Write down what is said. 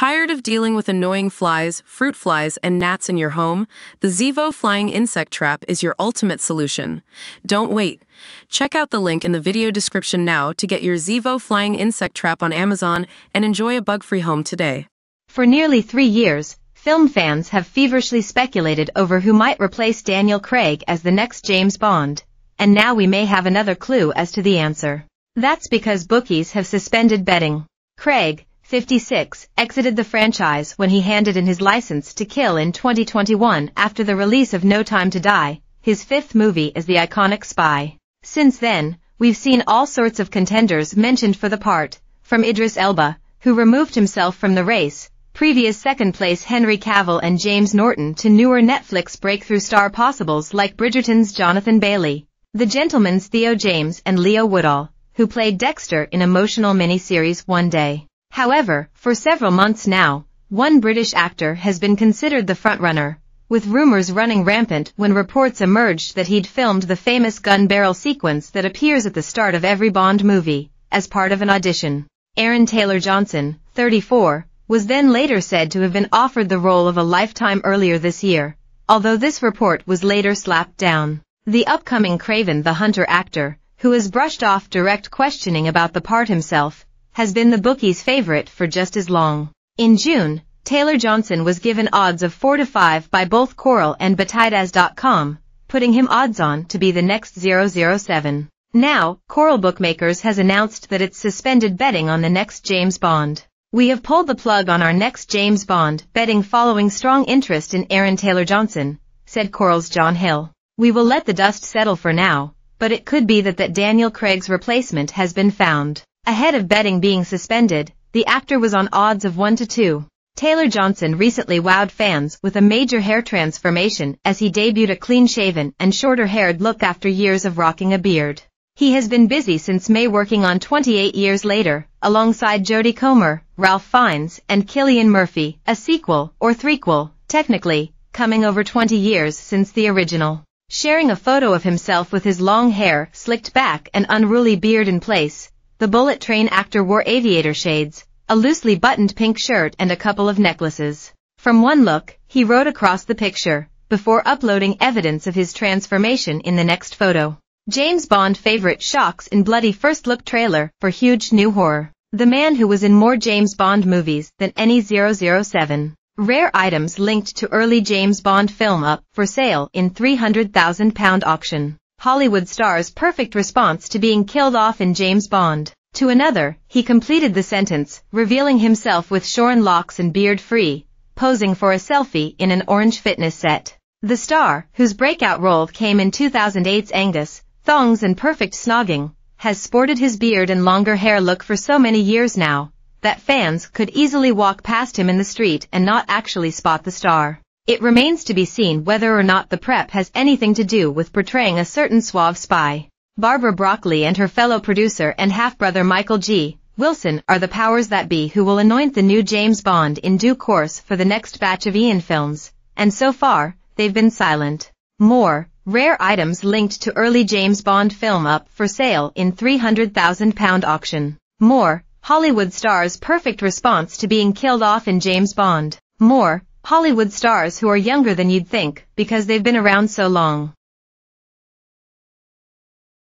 Tired of dealing with annoying flies, fruit flies, and gnats in your home? The Zevo Flying Insect Trap is your ultimate solution. Don't wait. Check out the link in the video description now to get your Zevo Flying Insect Trap on Amazon and enjoy a bug-free home today. For nearly 3 years, film fans have feverishly speculated over who might replace Daniel Craig as the next James Bond. And now we may have another clue as to the answer. That's because bookies have suspended betting. Craig, 56, exited the franchise when he handed in his license to kill in 2021 after the release of No Time to Die, his 5th movie as the iconic spy. Since then, we've seen all sorts of contenders mentioned for the part, from Idris Elba, who removed himself from the race, previous second-place Henry Cavill and James Norton, to newer Netflix breakthrough star possibles like Bridgerton's Jonathan Bailey, The Gentleman's Theo James, and Leo Woodall, who played Dexter in emotional miniseries One Day. However, for several months now, one British actor has been considered the frontrunner, with rumors running rampant when reports emerged that he'd filmed the famous gun barrel sequence that appears at the start of every Bond movie, as part of an audition. Aaron Taylor-Johnson, 34, was then later said to have been offered the role of a lifetime earlier this year, although this report was later slapped down. The upcoming Craven the Hunter actor, who has brushed off direct questioning about the part himself, has been the bookies' favorite for just as long. In June, Taylor-Johnson was given odds of 4 to 5 by both Coral and Betidas.com, putting him odds-on to be the next 007. Now, Coral Bookmakers has announced that it's suspended betting on the next James Bond. We have pulled the plug on our next James Bond betting following strong interest in Aaron Taylor-Johnson, said Coral's John Hill. We will let the dust settle for now, but it could be that Daniel Craig's replacement has been found. Ahead of betting being suspended, the actor was on odds of 1 to 2. Taylor-Johnson recently wowed fans with a major hair transformation as he debuted a clean-shaven and shorter-haired look after years of rocking a beard. He has been busy since May working on 28 Years Later, alongside Jodie Comer, Ralph Fiennes, and Cillian Murphy, a sequel, or threequel, technically, coming over 20 years since the original. Sharing a photo of himself with his long hair slicked back and unruly beard in place, the Bullet Train actor wore aviator shades, a loosely buttoned pink shirt and a couple of necklaces. From one look, he wrote across the picture, before uploading evidence of his transformation in the next photo. James Bond favorite shocks in bloody first look trailer for huge new horror. The man who was in more James Bond movies than any 007. Rare items linked to early James Bond film up for sale in £300,000 auction. Hollywood star's perfect response to being killed off in James Bond. To another, he completed the sentence, revealing himself with shorn locks and beard free, posing for a selfie in an orange fitness set. The star, whose breakout role came in 2008's Angus, Thongs and Perfect Snogging, has sported his beard and longer hair look for so many years now, that fans could easily walk past him in the street and not actually spot the star. It remains to be seen whether or not the prep has anything to do with portraying a certain suave spy. Barbara Broccoli and her fellow producer and half-brother Michael G. Wilson are the powers that be who will anoint the new James Bond in due course for the next batch of Ian films, and so far, they've been silent. More rare items linked to early James Bond film up for sale in £300,000 auction. More Hollywood stars' perfect response to being killed off in James Bond. More Hollywood stars who are younger than you'd think because they've been around so long.